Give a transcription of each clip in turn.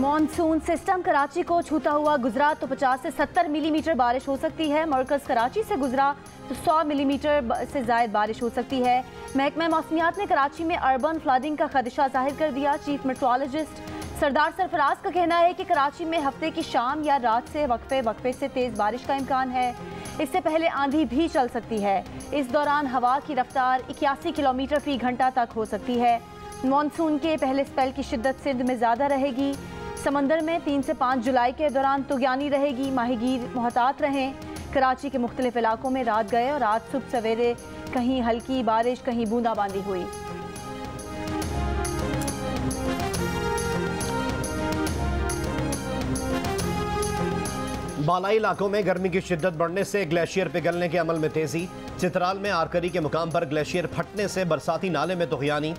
Monsoon system Karachi को छूता हुआ गुजरा तो 50 से 70 मिलीमीटर बारिश हो सकती है। मरकज़ कराची से गुजरा तो 100 मिलीमीटर से ज़ायद बारिश हो सकती है। महकमा मौसमियात ने कराची में अर्बन फ्लडिंग का खदशा जाहिर कर दिया। चीफ मेट्रोलॉजिस्ट सरदार सरफराज का कहना है कि कराची में हफ्ते की शाम या रात से वक्फे से तेज़ बारिश का इम्कान है। इससे पहले आंधी भी चल सकती है। इस दौरान हवा की रफ्तार 81 किलोमीटर फी घंटा तक हो सकती है। मॉनसून के पहले स्पेल की शिद्दत सिंध में ज़्यादा रहेगी। समंदर में 3 से 5 जुलाई के दौरान तुगयानी रहेगी। माहीगीर मोहतात रहें। कराची के मुख्तलिफ इलाकों में रात गए और आज सुबह सवेरे कहीं हल्की बारिश, कहीं बूंदाबांदी हुई। बालाई इलाकों में गर्मी की शिद्दत बढ़ने से ग्लेशियर पिघलने के अमल में तेजी। चित्राल में आरकरी के मुकाम पर ग्लेशियर फटने से बरसाती नाले में तुगयानी।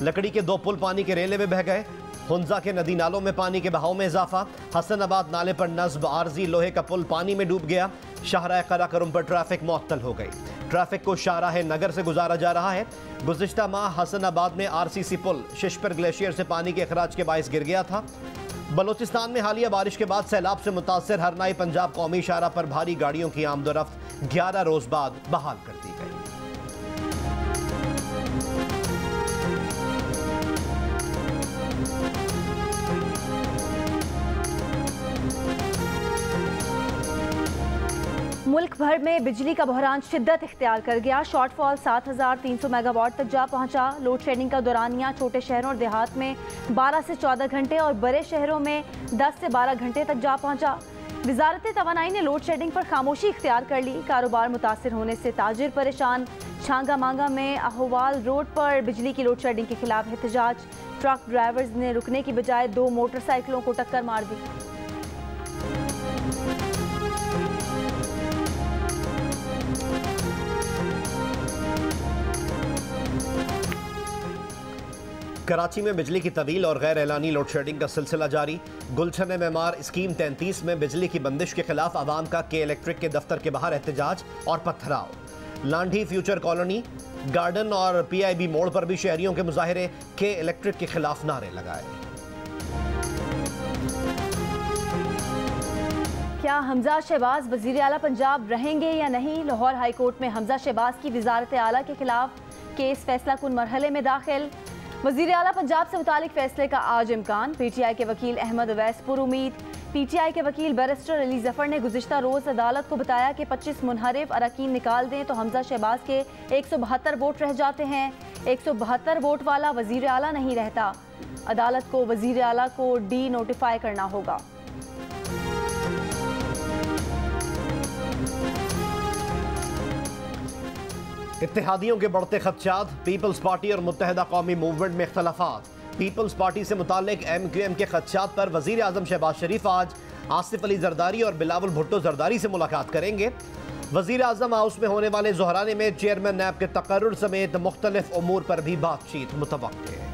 लकड़ी के 2 पुल पानी के रेले में बह गए। हुंजा के नदी नालों में पानी के बहाव में इजाफा। हसनाबाद नाले पर नस्ब आरजी लोहे का पुल पानी में डूब गया। शाहराह कराकरम पर ट्रैफिक मुअत्तल हो गई। ट्रैफिक को शाहराह नगर से गुजारा जा रहा है। गुज़िश्ता माह हसनाबाद में आरसीसी पुल शिशपर ग्लेशियर से पानी के अखराज के बायस गिर गया था। बलोचिस्तान में हालिया बारिश के बाद सैलाब से मुतासर हरनाई पंजाब कौमी शाहरा पर भारी गाड़ियों की आमदोरफ्त 11 रोज बाद बहाल कर दी गई। मुल्क भर में बिजली का बहरान शिद्दत इख्तियार कर गया। शॉर्टफॉल 7300 मेगावाट तक जा पहुंचा। लोड शेडिंग का दौरानिया छोटे शहरों और देहात में 12 से 14 घंटे और बड़े शहरों में 10 से 12 घंटे तक जा पहुंचा। वजारत तवानाई ने लोड शेडिंग पर खामोशी इख्तियार कर ली। कारोबार मुतासर होने से ताजिर परेशान। छांगा मांगा में अहवाल रोड पर बिजली की लोड शेडिंग के खिलाफ एहतजाज। ट्रक ड्राइवर्स ने रुकने की बजाय 2 मोटरसाइकिलों को टक्कर मार दी। कराची में बिजली की तवील और गैर एलानी लोड शेडिंग का सिलसिला जारी। गुलशन मेमार स्कीम 33 में बिजली की बंदिश के खिलाफ आवाम का के इलेक्ट्रिक के दफ्तर के बाहर एहतजाज और पत्थराव। लांढी फ्यूचर कॉलोनी, गार्डन और PIB मोड़ पर भी शहरियों के मुजाहिरे के इलेक्ट्रिक के खिलाफ नारे लगाए। क्या हमजा शहबाज वजीर आला पंजाब रहेंगे या नहीं? लाहौर हाईकोर्ट में हमजा शहबाज की वजारत आला के खिलाफ केस फैसला कुन मरहले में दाखिल। वजीर आला पंजाब से मुतालिक फैसले का आज इम्कान। PTI के वकील अहमद अवैस पुर उम्मीद। PTI के वकील बैरिस्टर अली जफर ने गुज़िश्ता रोज़ अदालत को बताया कि 25 मुनहरिफ अरकान निकाल दें तो हमजा शहबाज के 172 वोट रह जाते हैं। 172 वोट वाला वजीर आला नहीं रहता। अदालत को वजीर आला को डी नोटिफाई करना होगा। इत्तेहादियों के बढ़ते खदशात। पीपल्स पार्टी और मुत्तहिदा कौमी मूवमेंट में इख्तलाफात। पीपल्स पार्टी से मुताल्लिक MQM के खदशात पर वजीर आज़म शहबाज शरीफ आज आसिफ अली जरदारी और बिलावल भुट्टो जरदारी से मुलाकात करेंगे। वजीर आज़म हाउस में होने वाले ज़ोहराने में चेयरमैन नैब के तकर्रुर समेत मुख्तलिफ उमूर पर भी बातचीत मुतवक्के।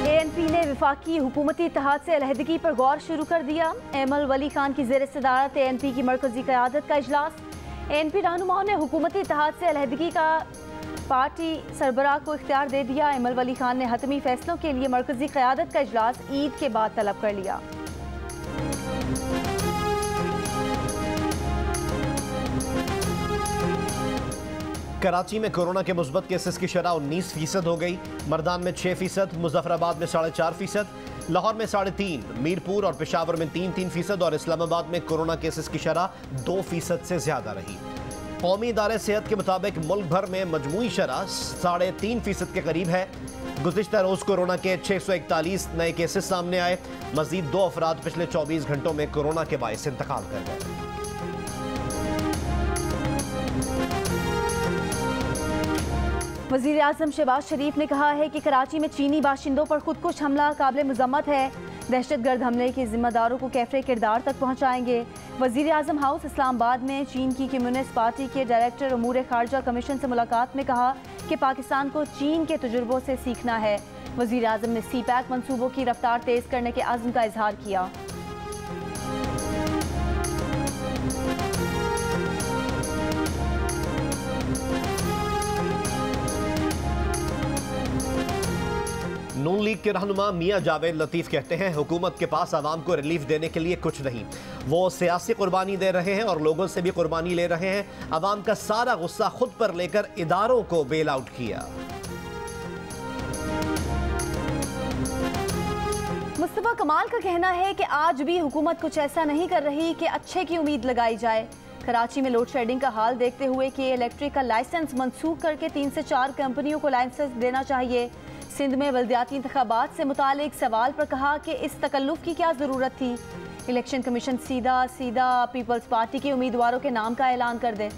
ANP ने विफाकी हुकूमती इत्तेहाद से अलहदगी पर गौर शुरू कर दिया। एमल वली खान की ज़ेर सदारत ANP की मरकजी क़यादत का इजलास। ANP रहनुमाओं ने हुकूमती इत्तेहाद से अलहदगी का पार्टी सरबराह को इख्तियार दे दिया। एमल वली खान ने हतमी फैसलों के लिए मरकजी क़यादत का इजलास ईद के बाद तलब कर लिया। कराची में कोरोना के मुस्बत केसेस की शरह 19% हो गई। मर्दान में 6%, मुजफ्फराबाद में 4.5%, लाहौर में 3.5%, मीरपुर और पेशावर में 3% और इस्लामाबाद में कोरोना केसेस की शरह 2% से ज्यादा रही। कौमी इदारे सेहत के मुताबिक मुल्क भर में मजमूई शरह 3.5% के करीब है। गुज़िश्ता रोज कोरोना के 641 नए केसेस सामने आए। मजीद 2 अफराद पिछले 24 घंटों में कोरोना के बायस इंतकाल कर गए। वज़ीर आज़म शहबाज शरीफ ने कहा है कि कराची में चीनी बाशिंदों पर खुदकुश हमला काबिल मज़म्मत है। दहशतगर्द हमले के जिम्मेदारों को कैफरे किरदार तक पहुँचाएंगे। वज़ीर आज़म हाउस इस्लामाबाद में चीन की कम्युनिस्ट पार्टी के डायरेक्टर उमूर खारजा कमीशन से मुलाकात में कहा कि पाकिस्तान को चीन के तजुर्बों से सीखना है। वज़ीर आज़म ने CPAC मनसूबों की रफ्तार तेज़ करने के अज़्म का इजहार किया। लीग के रहनुमा मियां जावेद लतीफ कहते हैं हुकूमत के पास आवाम को रिलीफ देने के लिए कुछ नहीं, वो सियासी कुर्बानी दे रहे हैं और लोगों से भी कुर्बानी ले रहे हैं। आवाम का सारा गुस्सा खुद पर लेकर इदारों को बेल आउट किया। मुस्तफा कमाल का कहना है कि आज भी हुकूमत कुछ ऐसा नहीं कर रही कि अच्छे की उम्मीद लगाई जाए। कराची में लोड शेडिंग का हाल देखते हुए कि इलेक्ट्रिक का लाइसेंस मनसूख करके 3 से 4 कंपनियों को लाइसेंस देना चाहिए। सिंध में बल्दियाती इंतखाबात से मुतालिक सवाल पर कहा कि इस तकल्लुफ की क्या ज़रूरत थी। इलेक्शन कमीशन सीधा पीपल्स पार्टी के उम्मीदवारों के नाम का ऐलान कर दे।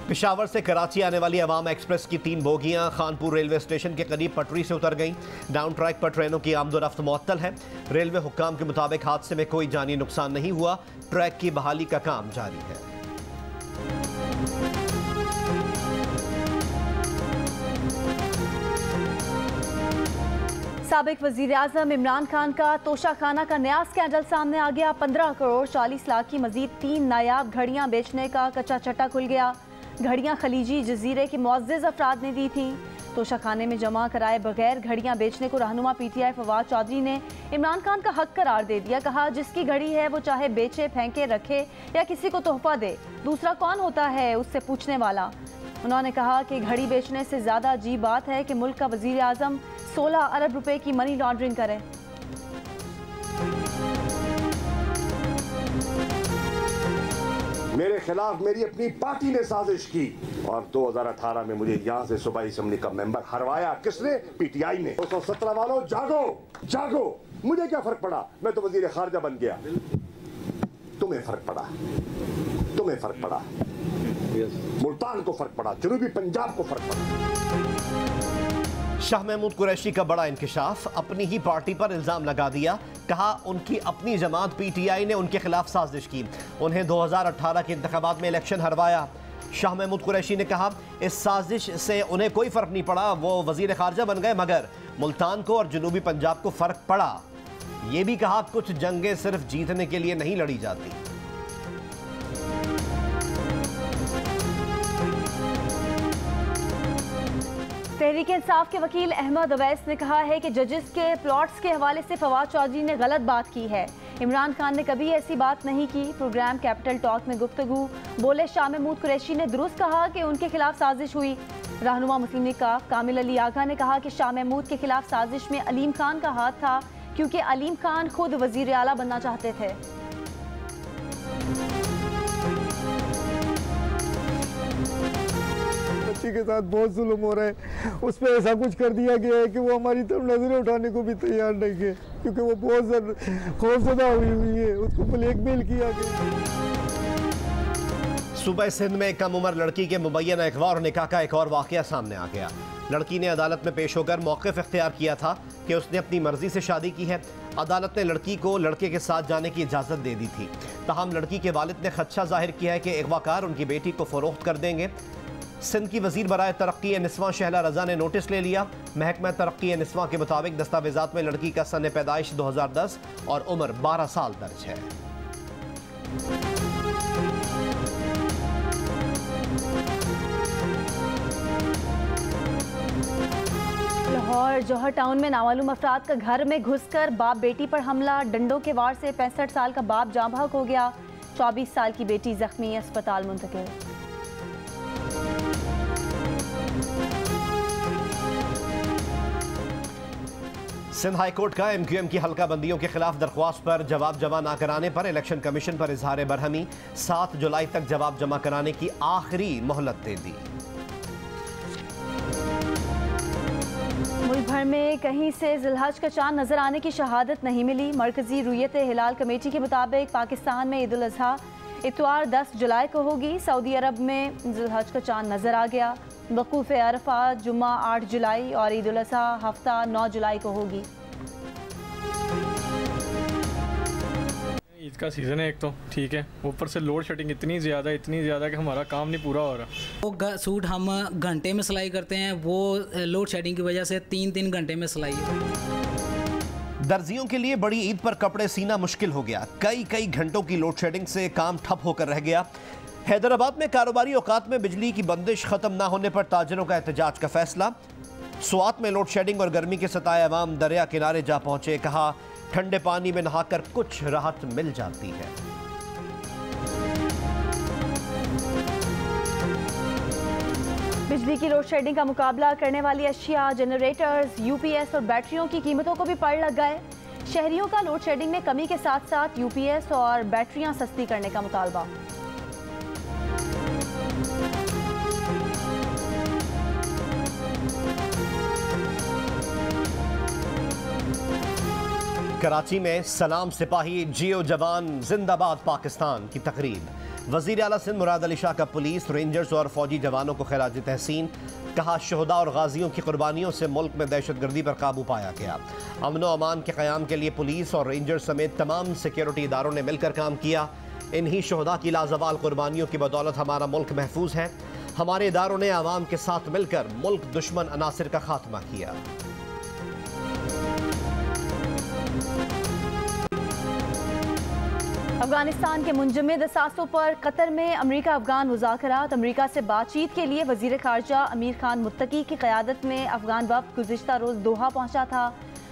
पेशावर से कराची आने वाली अवाम एक्सप्रेस की 3 बोगियां खानपुर रेलवे स्टेशन के करीब पटरी से उतर गईं। डाउन ट्रैक पर ट्रेनों की आमदोरफ्त मुअत्तल है। रेलवे हुक्काम के मुताबिक हादसे में कोई जानी नुकसान नहीं हुआ। ट्रैक की बहाली का काम जारी है। साबिक वजीर आज़म इमरान खान का तोशाखाना का नया स्कैंडल सामने आ गया। 15 करोड़ 40 लाख की मजीद 3 नायाब घड़ियां बेचने का कच्चा चट्टा खुल गया। घड़ियां खलीजी जजीरे के मुअज़्ज़ज़ अफराद ने दी थी। तोशाखाने में जमा कराए बगैर घड़ियां बेचने को रहनुमा PTI फवाद चौधरी ने इमरान खान का हक करार दे दिया। कहा जिसकी घड़ी है वो चाहे बेचे, फेंके, रखे या किसी को तोहफा दे, दूसरा कौन होता है उससे पूछने वाला। उन्होंने कहा कि घड़ी बेचने से ज़्यादा अजीब बात है कि मुल्क का वजीर आज़म 16 अरब रुपए की मनी लॉन्ड्रिंग करे। मेरे खिलाफ मेरी अपनी पार्टी ने साजिश की और 2018 में मुझे यहाँ से सूबाई असेंबली का मेंबर हरवाया। किसने? PTI ने। 217 वालों जागो जागो। मुझे क्या फर्क पड़ा, मैं तो वजीर खारजा बन गया। तुम्हें फर्क पड़ा, तुम्हें फर्क पड़ा, मुल्तान को फर्क पड़ा, जनूबी पंजाब को फर्क पड़ा। शाह महमूद कुरैशी का बड़ा इंकिशाफ, अपनी ही पार्टी पर इल्जाम लगा दिया। कहा उनकी अपनी जमात PTI ने उनके खिलाफ साजिश की, उन्हें 2018 के इंतखाबात में इलेक्शन हरवाया। शाह महमूद कुरैशी ने कहा इस साजिश से उन्हें कोई फर्क नहीं पड़ा, वो वजीर खारजा बन गए, मगर मुल्तान को और जनूबी पंजाब को फर्क पड़ा। ये भी कहा कुछ जंगें सिर्फ जीतने के लिए नहीं लड़ी जाती। तहरीक इंसाफ के वकील अहमद अवैस ने कहा है कि जजेस के प्लॉट्स के हवाले से फवाद चौधरी ने गलत बात की है। इमरान खान ने कभी ऐसी बात नहीं की। प्रोग्राम कैपिटल टॉक में गुफ्तगू बोले शाह महमूद कुरैशी ने दुरुस्त कहा कि उनके खिलाफ साजिश हुई। रहनुमा मुस्लिम लीग का कामिल अली आगा ने कहा कि शाह महमूद के खिलाफ साजिश में अलीम खान का हाथ था, क्योंकि अलीम खान खुद वजीर आला बनना चाहते थे। के साथ बहुत जुल्म हो रहा है, उस पर ऐसा कुछ कर दिया गया है कि वो हमारी तरफ नजरें उठाने को भी तैयार नहीं है, क्योंकि वो बहुत खौफजदा हुई है, उसको ब्लैकमेल किया गया। सूबा सिंध में कम उम्र लड़की के मुबैना अगवा और निकाह का एक और वाकया सामने आ गया। लड़की ने अदालत में पेश होकर मौक़िफ़ इख्तियार किया था कि उसने अपनी मर्जी से शादी की है। अदालत ने लड़की को लड़के के साथ जाने की इजाज़त दे दी थी। तहम लड़की के वालिद ने खदशा जाहिर किया है कि अगवाकार उनकी बेटी को फ़रोख्त कर देंगे। सिंध की वजीर बराए तरक्की निस्वां शहला रजा ने नोटिस ले लिया। महकमा तरक्की निस्वां के मुताबिक दस्तावेजात में लड़की का सन पैदाइश 2010 और उम्र 12 साल दर्ज है। लाहौर जौहर टाउन में नामालूम अफराद का घर में घुसकर बाप बेटी पर हमला। डंडों के वार से 65 साल का बाप जाँ बहक हो गया। 24 साल की बेटी जख्मी, अस्पताल मुंतकिल। सिंध हाई कोर्ट का MQM की हल्का बंदियों के खिलाफ दरख्वास्त पर जवाब जमा न कराने पर इलेक्शन कमीशन पर इजहार बरहमी। 7 जुलाई तक जवाब जमा कराने की आखिरी मोहलत दे दी। मुल्क भर में कहीं से जिलहज का चांद नजर आने की शहादत नहीं मिली। मरकजी रुयत हिलाल कमेटी के मुताबिक पाकिस्तान में ईद उल अजहा इतवार 10 जुलाई को होगी। सऊदी अरब में जिलहज का चांद नजर आ गया। वक़ूफ़ अरफा जुम्मा 8 जुलाई और ईद उल अजहा हफ्ता 9 जुलाई को होगी। ईद का सीज़न है एक तो ठीक है, ऊपर से लोड शेडिंग इतनी ज़्यादा कि हमारा काम नहीं पूरा हो रहा। वो सूट हम घंटे में सिलाई करते हैं, वो लोड शेडिंग की वजह से 3-3 घंटे में सिलाई है। दर्जियों के लिए बड़ी ईद पर कपड़े सीना मुश्किल हो गया। कई घंटों की लोड शेडिंग से काम ठप होकर रह गया। हैदराबाद में कारोबारी औकात में बिजली की बंदिश खत्म ना होने पर ताजरों का एहतजाज का फैसला। स्वात में लोड शेडिंग और गर्मी के सताए अवाम दरिया किनारे जा पहुंचे। कहा ठंडे पानी में नहाकर कुछ राहत मिल जाती है। बिजली की लोड शेडिंग का मुकाबला करने वाली अशिया, जनरेटर्स, यूपीएस और बैटरियों की कीमतों को भी पड़ लग गए। शहरियों का लोड शेडिंग में कमी के साथ साथ यूपीएस और बैटरियां सस्ती करने का मुतालबा। कराची में सलाम सिपाही जियो जवान जिंदाबाद पाकिस्तान की तकरीब। वजीर आला सिंध मुराद अली शाह का पुलिस, रेंजर्स और फौजी जवानों को खिराज तहसीन। कहा शहदा और गाजियों की कुर्बानियों से मुल्क में दहशतगर्दी पर काबू पाया गया। अमन व अमान के क़याम के लिए पुलिस और रेंजर्स समेत तमाम सिक्योरिटी इदारों ने मिलकर काम किया। इन्हीं शहदा की लाजवाल कुर्बानियों की बदौलत हमारा मुल्क महफूज है। हमारे इदारों ने आवाम के साथ मिलकर मुल्क दुश्मन अनासिर का खात्मा किया। अफगानिस्तान के मुंजमद असासों पर कतर में अमरीका अफगान मुज़ाकरात। अमरीका से बातचीत के लिए वज़ीर ख़ारजा अमीर खान मुत्तकी की क़यादत में अफगान वफ़द गुज़िश्ता रोज़ दोहा पहुंचा था।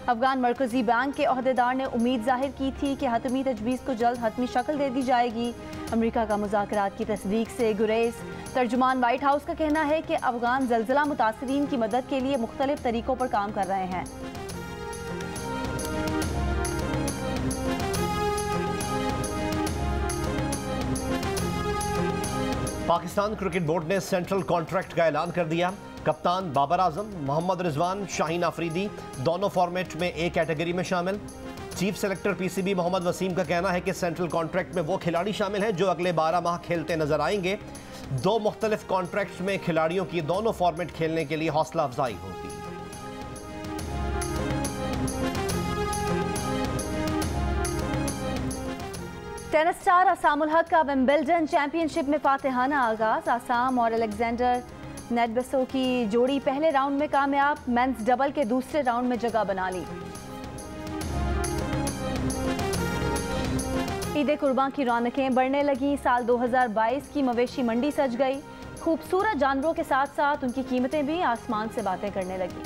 अफगान मरकज़ी बैंक के अहदेदार ने उम्मीद जाहिर की थी कि हतमी तजवीज़ को जल्द हतमी शक्ल दे दी जाएगी। अमरीका का मुज़ाकरात की तस्दीक से गुरेज। तर्जुमान वाइट हाउस का कहना है कि अफगान ज़लज़ला मुतासिरीन की मदद के लिए मुख्तलिफ तरीक़ों पर काम कर रहे हैं। पाकिस्तान क्रिकेट बोर्ड ने सेंट्रल कॉन्ट्रैक्ट का ऐलान कर दिया। कप्तान बाबर आजम, मोहम्मद रिजवान, शाहीन आफरीदी दोनों फॉर्मेट में ए कैटेगरी में शामिल। Chief selector PCB Mohammad Wasim का कहना है कि सेंट्रल कॉन्ट्रैक्ट में वो खिलाड़ी शामिल हैं जो अगले 12 माह खेलते नजर आएंगे। 2 मुख्तलिफ कॉन्ट्रैक्ट में खिलाड़ियों की दोनों फॉर्मेट खेलने के लिए हौसला अफजाई होगी। टेनिस स्टार असामुल हक का विंबलडन चैंपियनशिप में फातिहाना आगाज। आसाम और अलेक्जेंडर नेटबेसो की जोड़ी पहले राउंड में कामयाब। मेंस डबल के दूसरे राउंड में जगह बना ली। ईद कुर्बान की रौनकें बढ़ने लगी। साल 2022 की मवेशी मंडी सज गई। खूबसूरत जानवरों के साथ साथ उनकी कीमतें भी आसमान से बातें करने लगी।